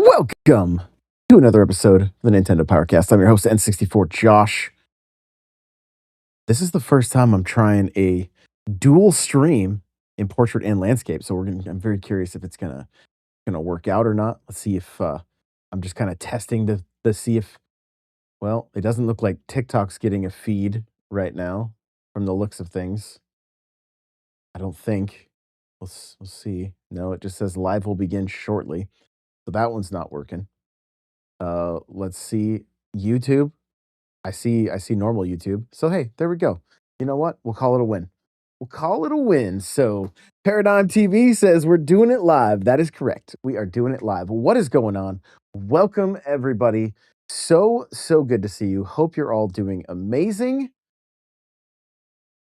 Welcome to another episode of the Nintendo Powercast. I'm your host, N64 Josh. This is the first time I'm trying a dual stream in portrait and landscape, so I'm very curious if it's gonna work out or not. Let's see if I'm just kind of testing to see if well, it doesn't look like TikTok's getting a feed right now from the looks of things. I don't think. We'll see. No, it just says live will begin shortly. So that one's not working. Let's see. YouTube. I see normal YouTube. So hey, there we go. You know what? We'll call it a win. We'll call it a win. So Paradigm TV says we're doing it live. That is correct. We are doing it live. What is going on? Welcome everybody. So good to see you. Hope you're all doing amazing.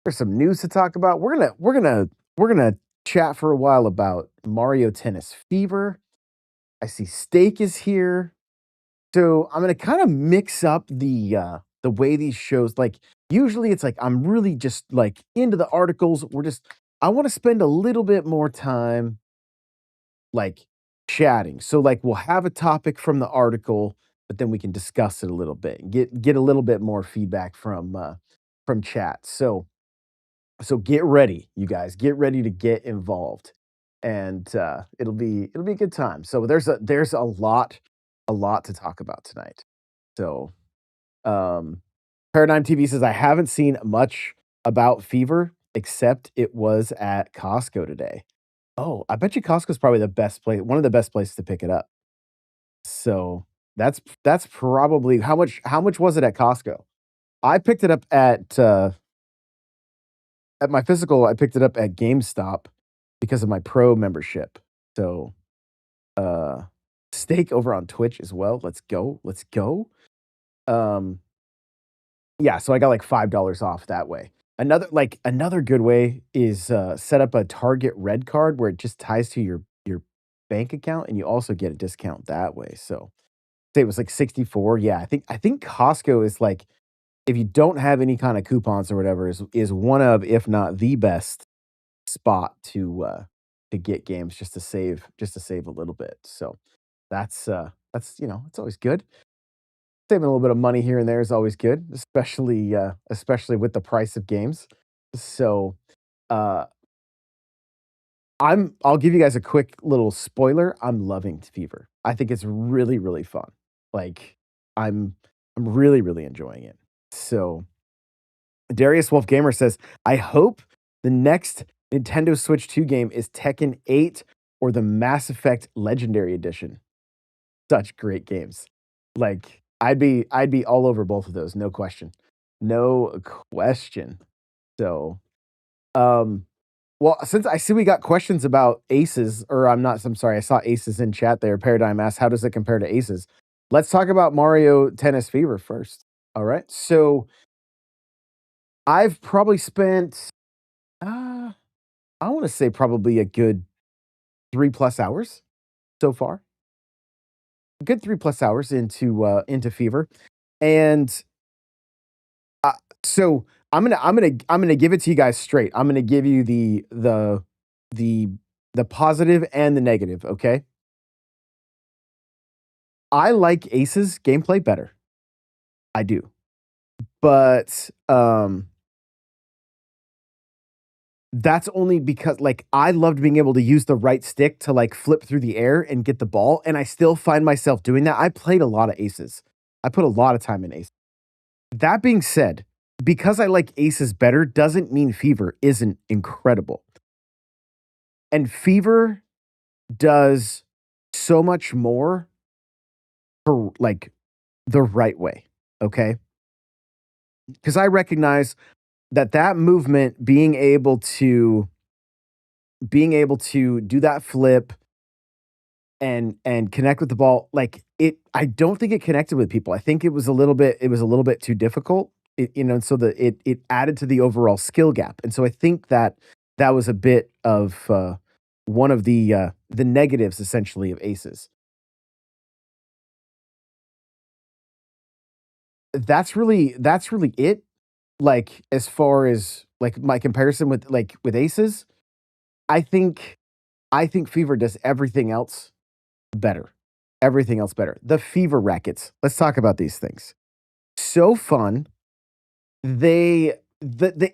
There's some news to talk about. We're gonna chat for a while about Mario Tennis Fever. I see Steak is here. So I'm gonna kind of mix up the way these shows like usually it's like I'm really just like into the articles. I want to spend a little bit more time like chatting. So like we'll have a topic from the article, but then we can discuss it a little bit and get a little bit more feedback from chat. So get ready, you guys. Get ready to get involved. And it'll be a good time. So there's a lot to talk about tonight. So um, Paradigm TV says, I haven't seen much about Fever except it was at Costco today. Oh, I bet you Costco's probably the best place, one of the best places to pick it up. So that's probably how much was it at Costco? I picked it up at my physical, I picked it up at GameStop because of my pro membership. So uh Steak over on Twitch as well. Let's go. Let's go. Um Yeah, so I got like $5 off that way. Another good way is, set up a Target Red card where it just ties to your bank account, and you also get a discount that way, so, say it was like 64, yeah, I think Costco is like if you don't have any kinda coupons or whatever, is one of, if not the best spot to get games just to save a little bit, so it's always good. Saving a little bit of money here and there is always good, especially with the price of games. So, uh, I'll give you guys a quick little spoiler. I'm loving Fever. I think it's really, really fun. Like, I'm I'm really enjoying it. So, Darius Wolf Gamer says, "I hope the next Nintendo Switch 2 game is Tekken 8 or the Mass Effect Legendary Edition." Such great games. Like, I'd be all over both of those, no question. No question. So, um, well, since I see we got questions about Aces, or I'm sorry, I saw Aces in chat there. Paradigm asked, "How does it compare to Aces?" Let's talk about Mario Tennis Fever first. All right. So, I've probably spent, uh, I wanna say probably a good 3 plus hours so far. A good 3 plus hours into Fever, and Uh, so I'm gonna give it to you guys straight. I'm gonna give you the the positive and the negative, okay? I like Ace's gameplay better. I do. But that's only because like I loved being able to use the right stick to like flip through the air and get the ball, and I still find myself doing that. I played a lot of Aces. I put a lot of time in Ace. That being said, because I like Aces better doesn't mean Fever isn't incredible. And Fever does so much more for like the right way, okay? Because I recognize that movement being able to do that flip and connect with the ball, like I don't think it connected with people. I think it was a little bit too difficult. So it added to the overall skill gap. And so I think that was a bit of one of the negatives essentially of Aces. That's really it. Like, as far as, like, my comparison with Aces, I think I think Fever does everything else better. everything else better. The fever rackets. Let's talk about these things. So fun. The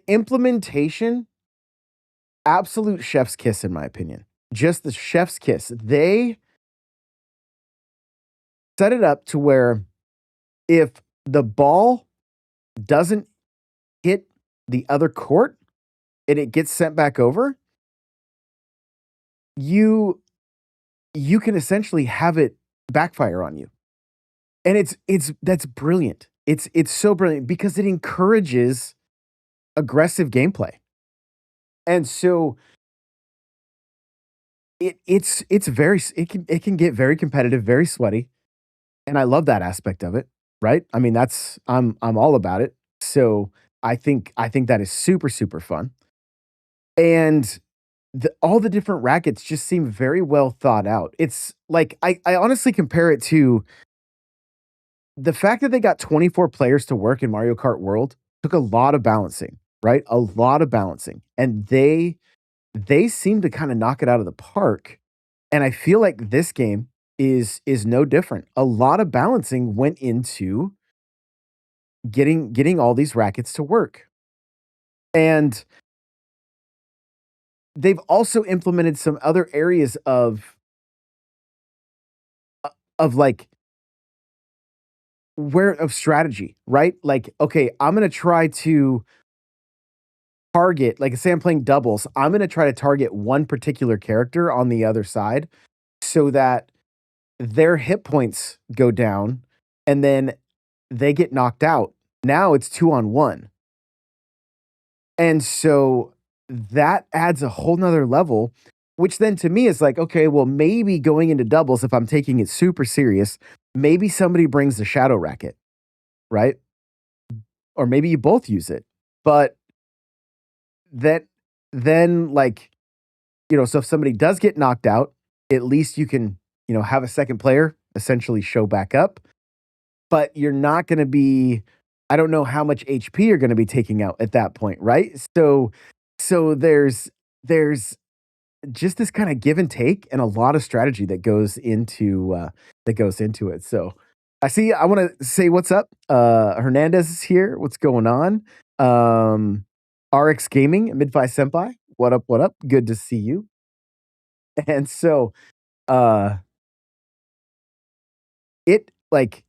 implementation, absolute chef's kiss in my opinion. Just the chef's kiss. They set it up to where if the ball doesn't hit the other court and it gets sent back over, you you can essentially have it backfire on you. And it's that's brilliant. It's so brilliant because it encourages aggressive gameplay. And so it's very it can get very competitive, very sweaty, and I love that aspect of it, right? I mean, that's I'm all about it. So I think that is super super fun. And all the different rackets just seem very well thought out. It's like I honestly compare it to the fact that they got 24 players to work in Mario Kart World took a lot of balancing, right? A lot of balancing. And they seem to kind of knock it out of the park. And I feel like this game is no different. A lot of balancing went into getting all these rackets to work. And they've also implemented some other areas of like where of strategy, right? Like, okay, I'm gonna try to target, like say I'm playing doubles, I'm gonna try to target one particular character on the other side so that their hit points go down and then they get knocked out. Now it's 2-on-1. And so that adds a whole nother level, which then to me is like, okay, well, maybe going into doubles, if I'm taking it super serious, maybe somebody brings the shadow racket, right? Or maybe you both use it. But that then like, so if somebody does get knocked out, at least you can, have a second player essentially show back up, but you're not going to be, I don't know how much HP you're going to be taking out at that point, right? So there's just this kind of give and take and a lot of strategy that goes into it. So I want to say what's up. Hernandez is here. What's going on? RX Gaming, Midfi Senpai. What up? What up? Good to see you. And so uh it like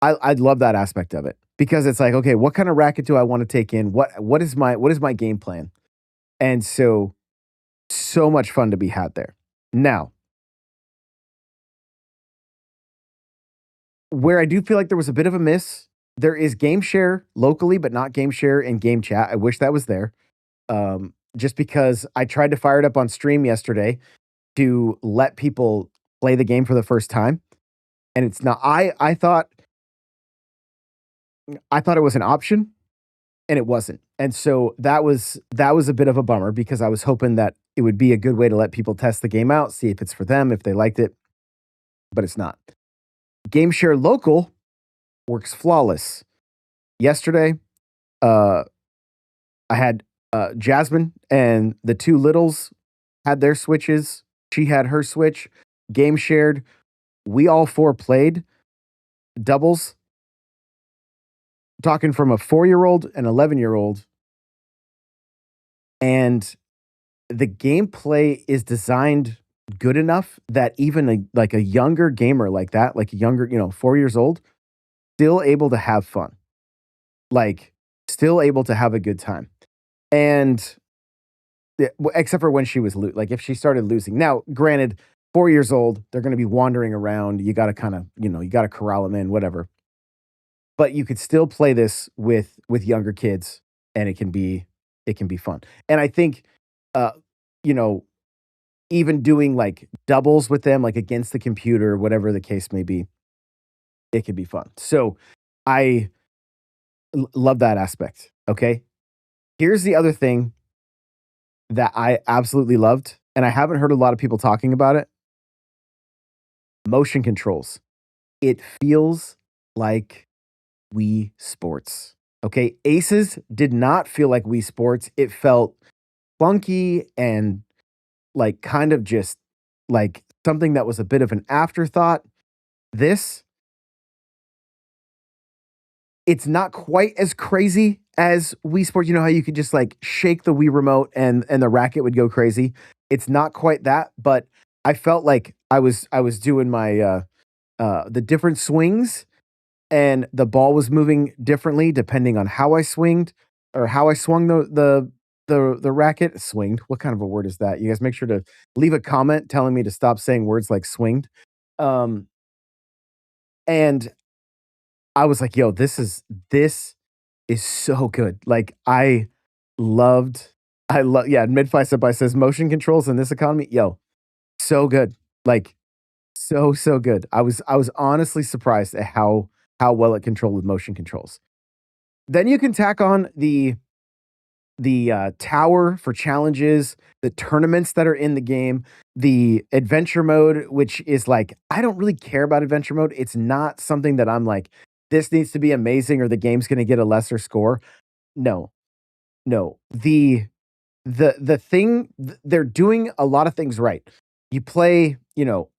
I love that aspect of it because it's like, okay, what kind of racket do I want to take in? What is my game plan? And so much fun to be had there. Now, where I do feel like there was a bit of a miss, there is game share locally, but not game share in game chat. I wish that was there. Just because I tried to fire it up on stream yesterday to let people play the game for the first time, and it's not. I thought it was an option, and it wasn't. And so that was a bit of a bummer because I was hoping that it would be a good way to let people test the game out, see if it's for them, if they liked it, but it's not. Game share local works flawless. Yesterday, uh, I had Jasmine and the two littles had their switches. She had her switch. Game shared. We all four played doubles. Talking from a 4-year-old and 11-year-old, and the gameplay is designed good enough that even a younger gamer like that, like a younger, 4 years old, still able to have fun. Like, still able to have a good time. And except for when she was like if she started losing. Now, granted, 4 years old, they're going to be wandering around. You got to kind of, you got to corral them in, whatever. But you could still play this with younger kids, and it can be fun. And I think, uh, you know, even doing like doubles with them, like against the computer, whatever the case may be, it could be fun. So I love that aspect. Okay. Here's the other thing that I absolutely loved, and I haven't heard a lot of people talking about it: motion controls. It feels like Wii Sports. Okay. Aces did not feel like Wii Sports. It felt funky and like kind of just like something that was a bit of an afterthought. This, it's not quite as crazy as Wii Sports. You know how you could just like shake the Wii remote and the racket would go crazy? It's not quite that, but I felt like I was doing my the different swings and the ball was moving differently depending on how I swinged or how I swung the racket. Swinged. What kind of a word is that? You guys make sure to leave a comment telling me to stop saying words like swinged. Um, and I was like, "Yo, this is so good." Like loved I love yeah, Midfight Senpai says motion controls in this economy. Yo, so good. Like so good. I was honestly surprised at how well it controlled with motion controls. Then you can tack on the tower for challenges, the tournaments that are in the game, the adventure mode, which is like I don't really care about adventure mode. It's not something that I'm like, this needs to be amazing or the game's gonna get a lesser score. No, no. The thing they're doing a lot of things right. You play,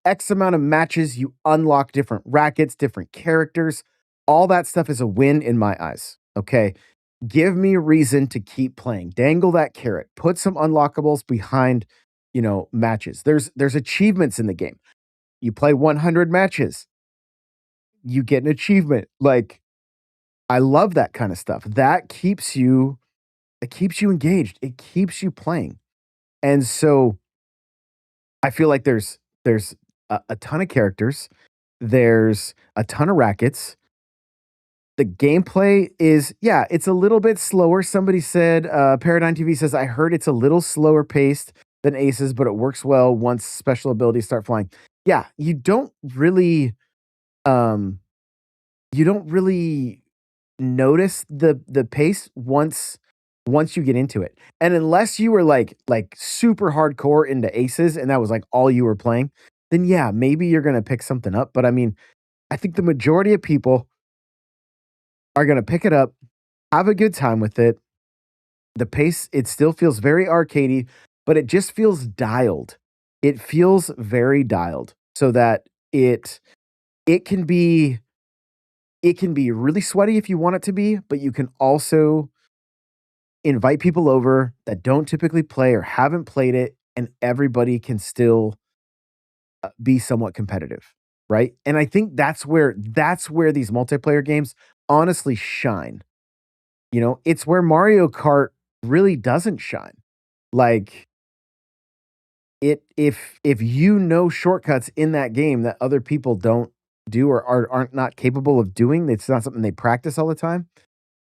X amount of matches, you unlock different rackets, different characters. All that stuff is a win in my eyes. Okay. Give me a reason to keep playing. Dangle that carrot. Put some unlockables behind, matches. There's achievements in the game. You play 100 matches, you get an achievement. Like I love that kind of stuff. That keeps you it keeps you engaged. It keeps you playing. And so I feel like there's a ton of characters. There's a ton of rackets. The gameplay is, yeah, it's a little bit slower. Somebody said, Paradigm TV says, I heard it's a little slower paced than Aces, but it works well once special abilities start flying. Yeah, um, you don't really notice the pace once you get into it. And unless you were like super hardcore into Aces and that was like all you were playing, then yeah, maybe you're gonna pick something up. But I mean, I think the majority of people are gonna pick it up, have a good time with it. The pace, it still feels very arcadey, but it just feels dialed. It feels very dialed so that it can be it can be really sweaty if you want it to be, but you can also invite people over that don't typically play or haven't played it, and everybody can still be somewhat competitive, right? And I think that's where these multiplayer games honestly shine. It's where Mario Kart really doesn't shine. Like if you know shortcuts in that game that other people don't do or aren't not capable of doing, it's not something they practice all the time.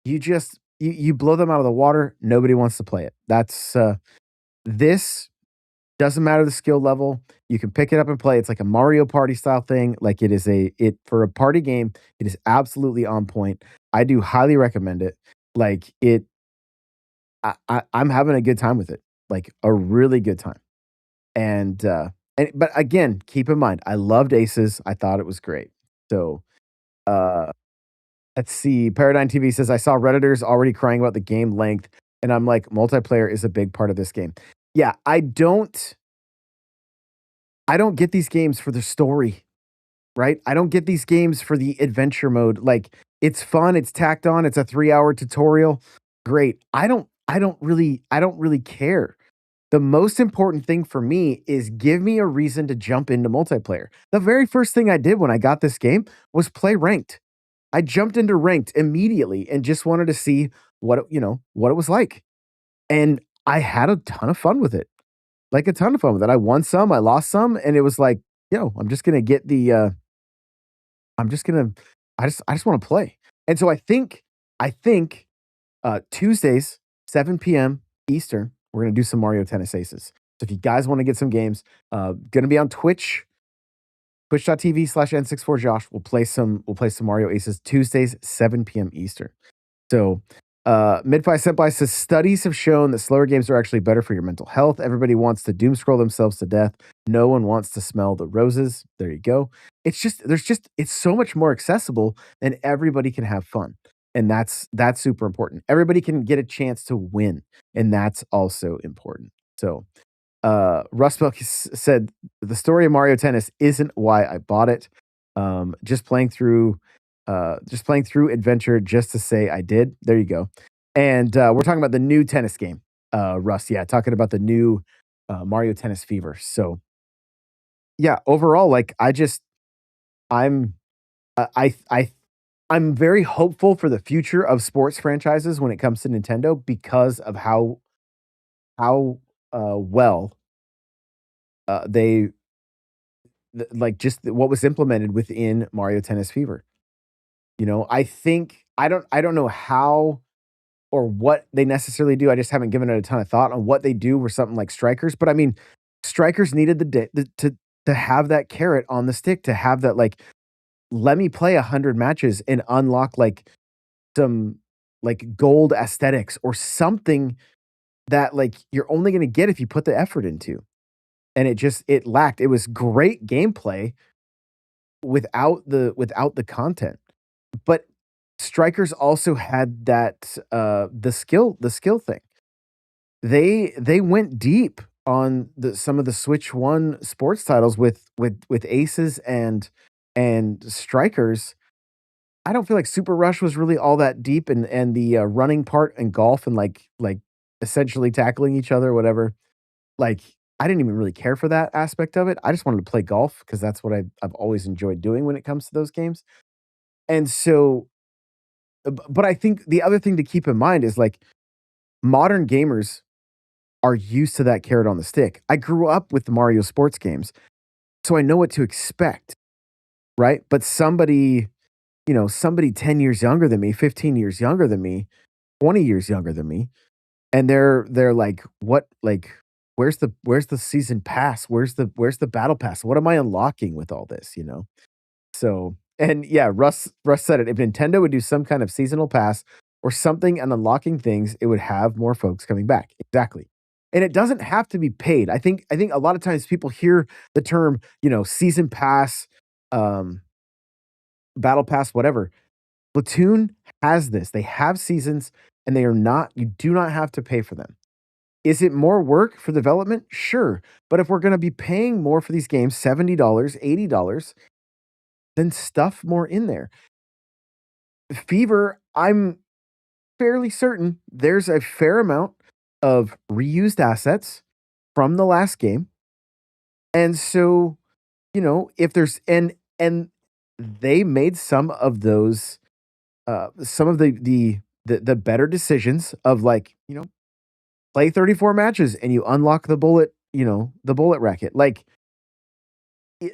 You blow them out of the water. Nobody wants to play it. That's this doesn't matter the skill level. You can pick it up and play. It's like a Mario Party style thing. Like it for a party game. It is absolutely on point. I do highly recommend it. Like I'm having a good time with it. Like a really good time. And but again, keep in mind, I loved Aces. I thought it was great. So uh let's see. Paradigm TV says I saw Redditors already crying about the game length, and I'm like, multiplayer is a big part of this game. Yeah, I don't get these games for the story, right? I don't get these games for the adventure mode. Like it's fun, it's tacked on, it's a 3-hour tutorial. Great. I don't really care. The most important thing for me is give me a reason to jump into multiplayer. The very first thing I did when I got this game was play ranked. I jumped into ranked immediately and just wanted to see what it was like. And I had a ton of fun with it. Like a ton of fun with it. I won some, I lost some, and it was like, I'm just gonna get I'm just gonna I just want to play. And so I think Tuesdays, 7 p.m. Eastern, we're gonna do some Mario Tennis Aces. So if you guys want to get some games, gonna be on Twitch, twitch.tv/n64josh. We'll play some Mario Aces Tuesdays, 7 p.m. Eastern. So, Midfi Senpai says studies have shown that slower games are actually better for your mental health. Everybody wants to doom scroll themselves to death. No one wants to smell the roses. There you go. It's so much more accessible and everybody can have fun. And that's super important. Everybody can get a chance to win, and that's also important. So, Said the story of Mario Tennis isn't why I bought it. Just playing through, Adventure just to say I did. There you go. And we're talking about the new tennis game, Russ. Yeah, talking about the new Mario Tennis Fever. So yeah, overall, like I'm I I'm very hopeful for the future of sports franchises when it comes to Nintendo because of how well they like just what was implemented within Mario Tennis Fever. You know, I don't know how or what they necessarily do. I just haven't given it a ton of thought on what they do with something like Strikers. But I mean, Strikers needed to have that carrot on the stick to have that like let me play 100 matches and unlock like some like gold aesthetics or something that like you're only going to get if you put the effort into. And it lacked. It was great gameplay without the content. But Strikers also had that the skill thing. They went deep on some of the Switch 1 sports titles with Aces and Strikers. I don't feel like Super Rush was really all that deep and the running part and golf and like essentially tackling each other or whatever. Like I didn't even really care for that aspect of it. I just wanted to play golf because that's what I've always enjoyed doing when it comes to those games. And so but I think the other thing to keep in mind is like modern gamers are used to that carrot on the stick. I grew up with the Mario sports games, so I know what to expect, right? But somebody 10 years younger than me, 15 years younger than me, 20 years younger than me, and they're like, "What like where's the season pass? Where's the battle pass? What am I unlocking with all this?" You know? So, and yeah, Russ said it. If Nintendo would do some kind of seasonal pass or something and unlocking things, it would have more folks coming back. Exactly. And it doesn't have to be paid. I think a lot of times people hear the term, season pass, um, battle pass, whatever. Splatoon has this. They have seasons and you do not have to pay for them. Is it more work for development? Sure. But if we're going to be paying more for these games, $70, $80, then stuff more in there. Fever, I'm fairly certain there's a fair amount of reused assets from the last game. And so, if there's and they made some of the better decisions of like, play 34 matches and you unlock the bullet racket. Like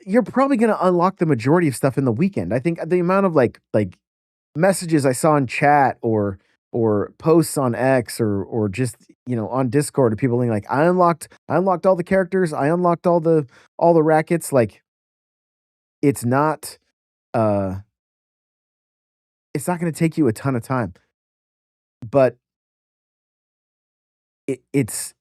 you're probably going to unlock the majority of stuff in the weekend. I think the amount of like messages I saw in chat or posts on X or just on Discord of people being like, I unlocked all the characters, I unlocked all the rackets. Like it's not uh it's not going to take you a ton of time, but it's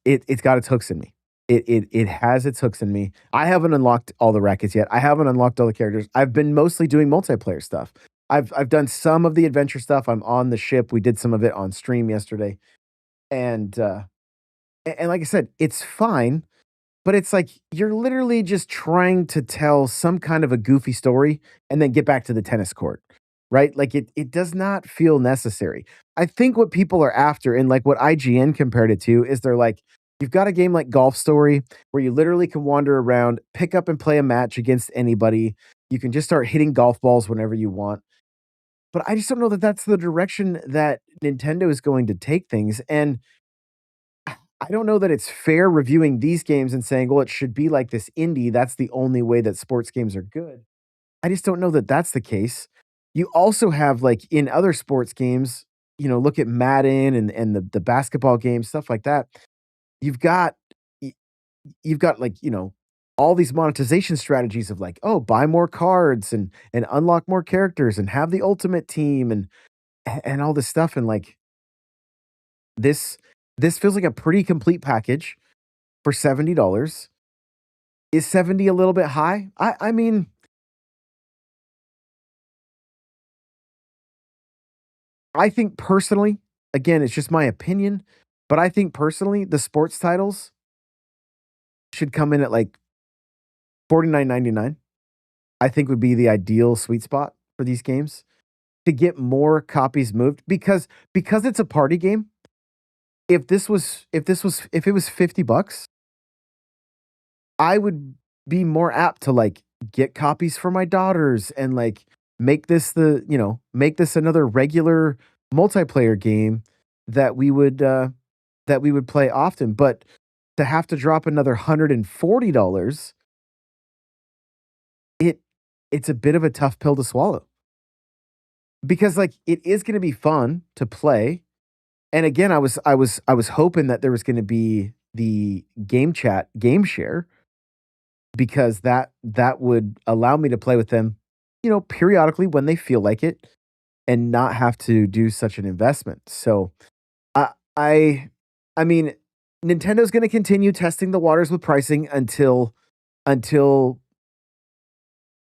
got its hooks in me. It has its hooks in me. I haven't unlocked all the rackets yet. I haven't unlocked all the characters. I've been mostly doing multiplayer stuff. I've done some of the adventure stuff. I'm on the ship. We did some of it on stream yesterday. And and like I said, it's fine, but it's like you're literally just trying to tell some kind of a goofy story and then get back to the tennis court, right? Like it does not feel necessary. I think what people are after and like what IGN compared it to is they're like, you've got a game like Golf Story where you literally can wander around, pick up and play a match against anybody. You can just start hitting golf balls whenever you want. But I just don't know that that's the direction that Nintendo is going to take things. And I don't know that it's fair reviewing these games and saying, well, it should be like this indie. That's the only way that sports games are good. I just don't know that that's the case. You also have like in other sports games, look at Madden and the basketball games, stuff like that. You've got y- you've got like, all these monetization strategies of like, oh, buy more cards and unlock more characters and have the ultimate team and all this stuff. And like this this feels like a pretty complete package for $70. Is 70 a little bit high? I mean, I think personally, again, it's just my opinion, but I think personally, the sports titles, should come in at like $49.99. I think would be the ideal sweet spot for these games to get more copies moved because it's a party game. If it was $50, I would be more apt to like get copies for my daughters and like make this another regular multiplayer game that we would play often. But to have to drop another $140, it it's a bit of a tough pill to swallow because like it is going to be fun to play. And again, I was hoping that there was going to be the game chat game share because that would allow me to play with them, periodically when they feel like it and not have to do such an investment. So I I I mean, Nintendo's going to continue testing the waters with pricing until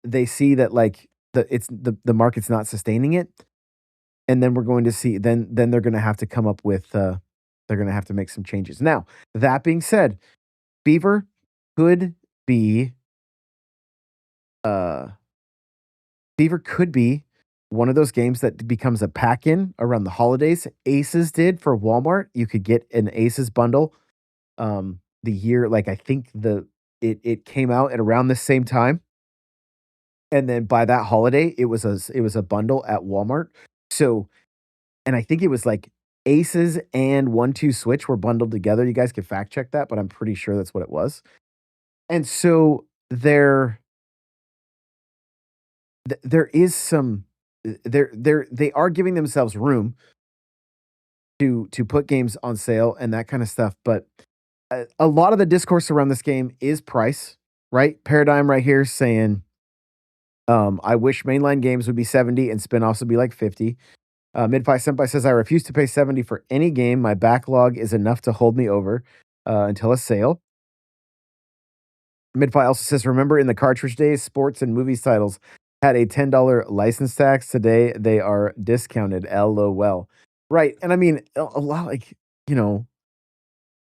they see that like the market's not sustaining it, and then we're going to see then they're going to have to come up with they're going to have to make some changes. Now, that being said, Beaver could be uh Beaver could be one of those games that becomes a pack-in around the holidays. Aces did for Walmart. You could get an Aces bundle, the year like, I think it came out at around the same time, and then by that holiday, it was a bundle at Walmart. So and I think it was, like, Aces and 1-2 Switch were bundled together. You guys could fact check that, but I'm pretty sure that's what it was. And so there is some they are giving themselves room to put games on sale and that kinda stuff, but a lot of the discourse around this game is price, right? Paradigm right here saying, I wish mainline games would be 70 and spinoffs would be like 50. Midfi Senpai says, I refuse to pay 70 for any game. My backlog is enough to hold me over until a sale. Midfi also says, remember in the cartridge days, sports and movies titles had a $10 license tax. Today they are discounted. LOL. Right. And I mean, a lot like, you know,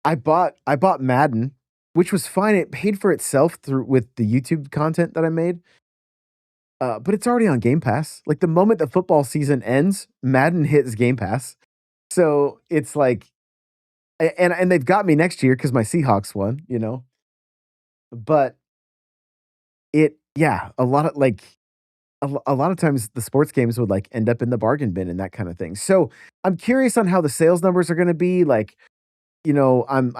I bought Madden, which was fine. It paid for itself through with the YouTube content that I made. But it's already on Game Pass. Like the moment the football season ends, Madden hits Game Pass. So it's like, and they've got me next year because my Seahawks won, you know. But yeah, a lot of like a lot of times the sports games would like end up in the bargain bin and that kind of thing. So I'm curious on how the sales numbers are going to be. Like, I'm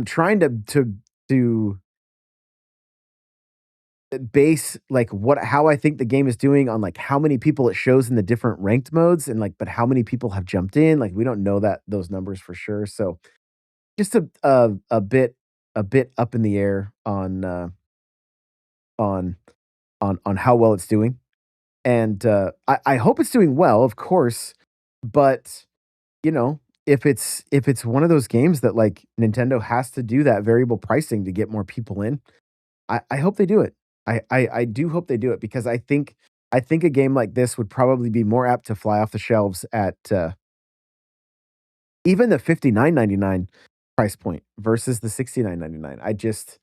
trying to base like what how I think the game is doing on like how many people it shows in the different ranked modes and like but how many people have jumped in. Like we don't know that those numbers for sure. So just a bit up in the air on on how well it's doing. And I hope it's doing well, of course, but you know, if it's one of those games that like Nintendo has to do that variable pricing to get more people in, I hope they do it. I do hope they do it because I think a game like this would probably be more apt to fly off the shelves at even the 59.99 price point versus the 69.99. I just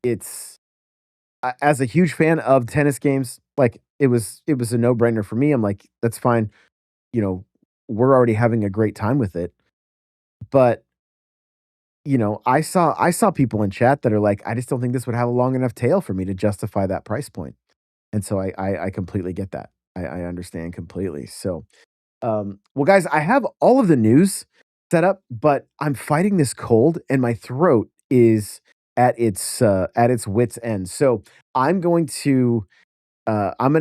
it's as a huge fan of tennis games, like it was a no brainer for me. I'm like, that's fine. You know, we're already having a great time with it. But I saw people in chat that are like, I just don't think this would have a long enough tail for me to justify that price point. And so I completely get that. I understand completely. So, well, guys, I have all of the news set up, but I'm fighting this cold, and my throat is at its wits end. So I'm gonna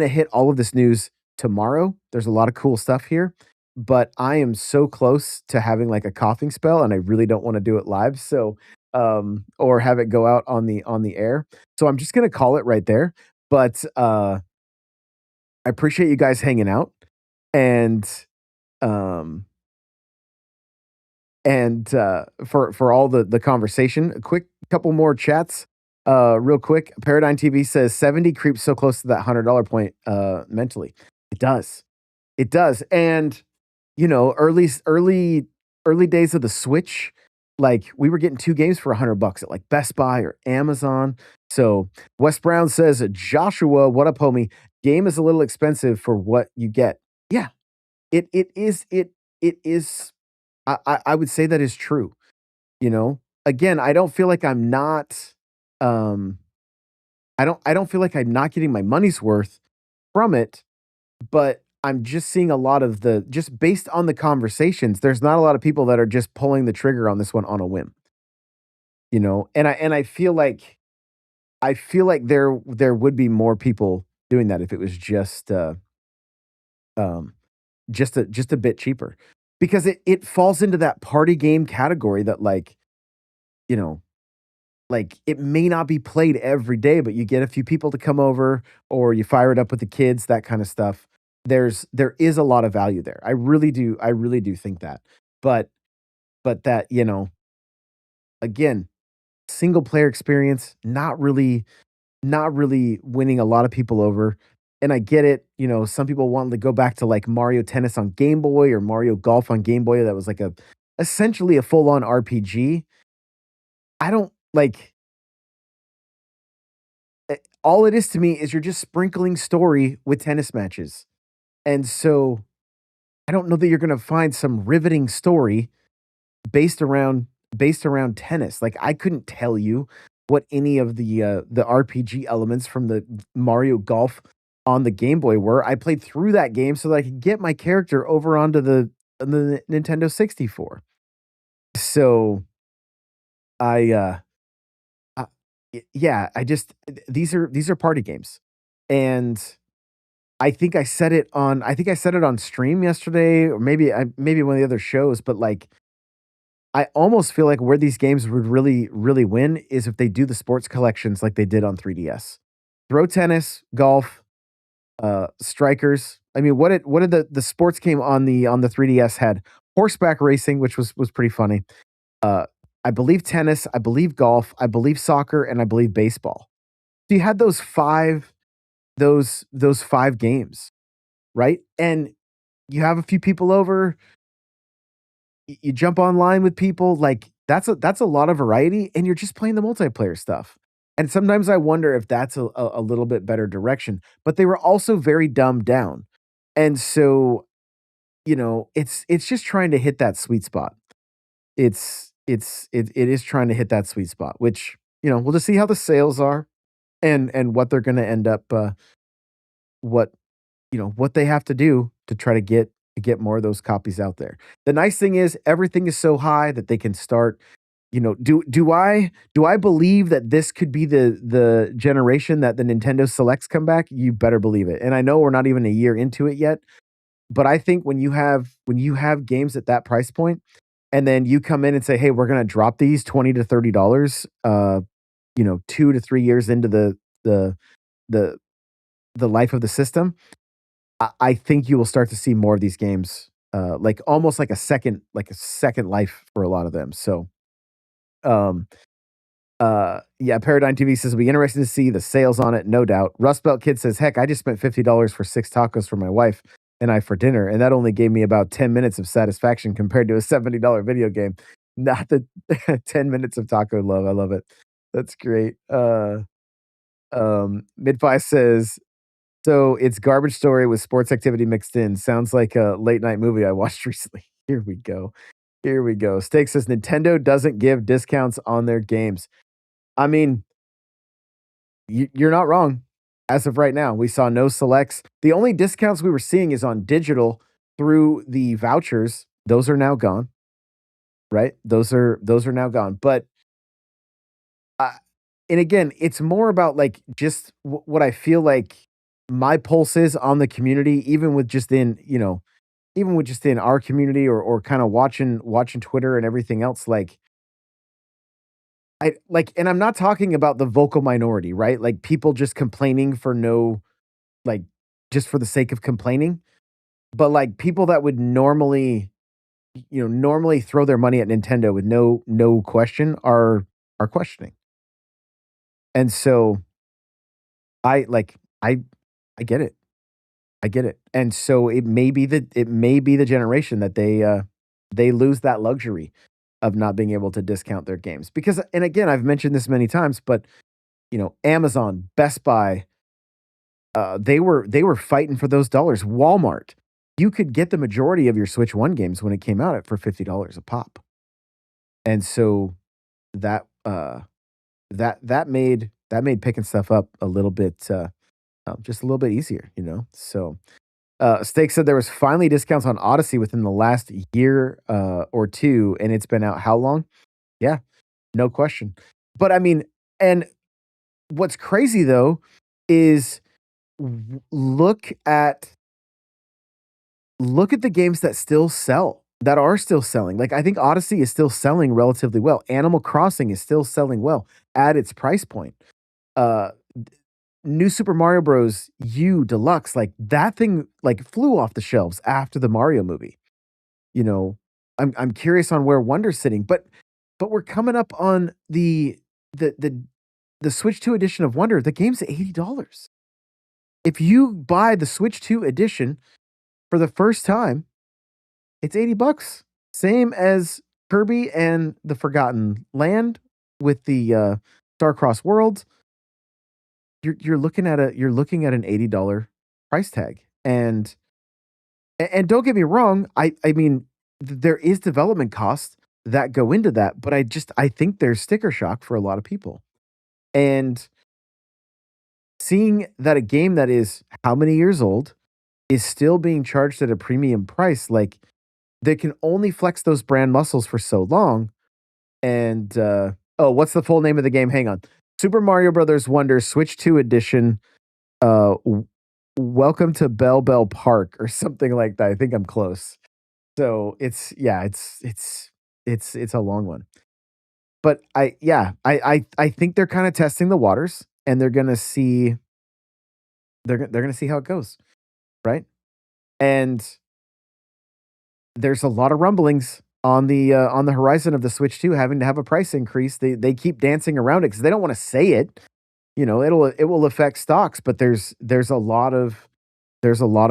hit all of this news tomorrow. There's a lot of cool stuff here, but I am so close to having like a coughing spell, and I really don't want to do it live. So, or have it go out on the air. So I'm just gonna call it right there. But I appreciate you guys hanging out, and um, for all the conversation. A quick couple more chats. Real quick, Paradigm TV says 70 creeps so close to that $100 point mentally. It does. It does. And early days of the Switch, like we were getting 2 games for $100 at like Best Buy or Amazon. So Wes Brown says, Joshua, what up, homie? Game is a little expensive for what you get. Yeah, it is. I would say that is true. You know, again, I don't feel like I'm not. Um, I don't feel like I'm not getting my money's worth from it, but I'm just seeing a lot of the just based on the conversations. There's not a lot of people that are just pulling the trigger on this one on a whim. You know, and I feel like there would be more people doing that if it was um, just a bit cheaper. Because it falls into that party game category that, like, you know, like, it may not be played every day, but you get a few people to come over or you fire it up with the kids, that kinda stuff. There is a lot of value there. I really do think that. But that, again, single player experience, not really winning a lot of people over. And I get it, some people wanted to go back to like Mario Tennis on Game Boy or Mario Golf on Game Boy that was like a essentially a full-on RPG. I don't like all it is to me is you're just sprinkling story with tennis matches. And so I don't know that you're going to find some riveting story based around based around tennis. Like I couldn't tell you what any of the RPG elements from the Mario Golf on the Game Boy were. I played through that game so that I could get my character over onto the Nintendo 64. So I uh yeah, these are party games. And I think I said it on stream yesterday or maybe one of the other shows, but like I almost feel like where these games would really win is if they do the sports collections like they did on 3DS. Throw tennis, golf, strikers. I mean, what did the sports game on the 3DS had? Horseback racing, which was pretty funny. Uh, I believe tennis, I believe golf, I believe soccer, and I believe baseball. So you had those 5 games, right? And you have a few people over, you jump online with people, like, that's a lot of variety, and you're just playing the multiplayer stuff. And sometimes I wonder if that's a little bit better direction, but they were also very dumbed down. And so, it's just trying to hit that sweet spot. It is trying to hit that sweet spot, which, we'll just see how the sales are and what they're gonna end up, what what they have to do to try to get more of those copies out there. The nice thing is everything is so high that they can start, do I believe that this could be the generation that the Nintendo Selects come back? You better believe it. And I know we're not even a year into it yet, but I think when you have games at that price point and then you come in and say, "Hey, we're going to drop these 20 to $30 2 to 3 years into the the the life of the system." I think you will start to see more of these games, like almost like a second life for a lot of them. So, um, yeah, Paradigm TV says it'll be interesting to see the sales on it, no doubt. Rust Belt Kid says, "Heck, I just spent $50 for 6 tacos for my wife and I for dinner, and that only gave me about 10 minutes of satisfaction compared to a $70 video game." Not the 10 minutes of taco love. I love it. That's great. Midfive says, so it's Garbage Story with sports activity mixed in. Sounds like a late night movie I watched recently. Here we go. Here we go. Steak says Nintendo doesn't give discounts on their games. I mean, you're not wrong. As of right now, we saw no selects. The only discounts we were seeing is on digital through the vouchers. Those are now gone, right? Those are now gone. But uh, and again, it's more about like just what I feel like my pulse is on the community, even with just in our community or kind of watching Twitter and everything else. Like and I'm not talking about the vocal minority, right? Like people just complaining for no like just for the sake of complaining, but like people that would normally throw their money at Nintendo with no question are questioning. And so I like I get it. I get it. And so it may be the generation that they lose that luxury. of not being able to discount their games. Because and again, I've mentioned this many times, but Amazon, Best Buy, they were fighting for those dollars. Walmart, you could get the majority of your Switch 1 games when it came out at for $50 a pop. And so that that made picking stuff up a little bit just a little bit easier. So Steak said there was finally discounts on Odyssey within the last year or two, and it's been out how long? Yeah, no question. But I mean, and what's crazy though is look at the games that still sell, that are still selling. Like I think Odyssey is still selling relatively well. Animal Crossing is still selling well at its price point. Uh New Super Mario Bros. U Deluxe, like that thing like flew off the shelves after the Mario movie. You know, I'm curious on where Wonder's sitting, but we're coming up on the the the Switch 2 edition of Wonder. The game's $80. If you buy the Switch 2 edition for the first time, it's $80. Same as Kirby and the Forgotten Land with the Starcross World. You're looking at an $80 price tag. And don't get me wrong, I mean there is development costs that go into that, but I think there's sticker shock for a lot of people. And seeing that a game that is how many years old is still being charged at a premium price, like they can only flex those brand muscles for so long. And oh, what's the full name of the game? Hang on. Super Mario Brothers Wonder Switch 2 edition. Welcome to Bell Bell Park or something like that. I think I'm close. So it's yeah, it's a long one. But I think they're kind of testing the waters and they're gonna see how it goes, right? And there's a lot of rumblings on the horizon of the Switch 2 having to have a price increase. They keep dancing around it because they don't want to say it. It will affect stocks, but there's a lot of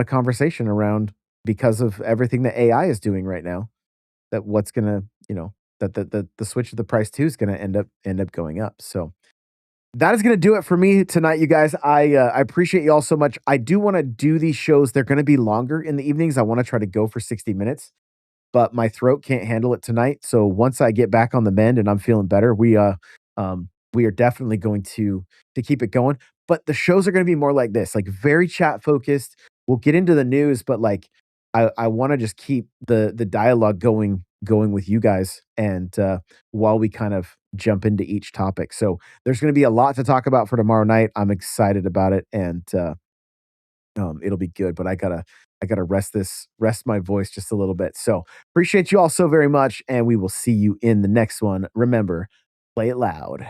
conversation around because of everything that AI is doing right now. That what's gonna that the switch of the price too is gonna end up going up. So that is going to do it for me tonight, you guys. I appreciate you all so much. I do want to do these shows. They're going to be longer in the evenings. I want to try to go for 60 minutes, but my throat can't handle it tonight. So once I get back on the mend and I'm feeling better, we are definitely going to keep it going. But the shows are going to be more like this, like very chat focused. We'll get into the news, but like I want to just keep the dialogue going with you guys, and while we kind of jump into each topic. So there's going to be a lot to talk about for tomorrow night. I'm excited about it, and it'll be good. But I gotta rest my voice just a little bit. So appreciate you all so very much, and we will see you in the next one. Remember, play it loud.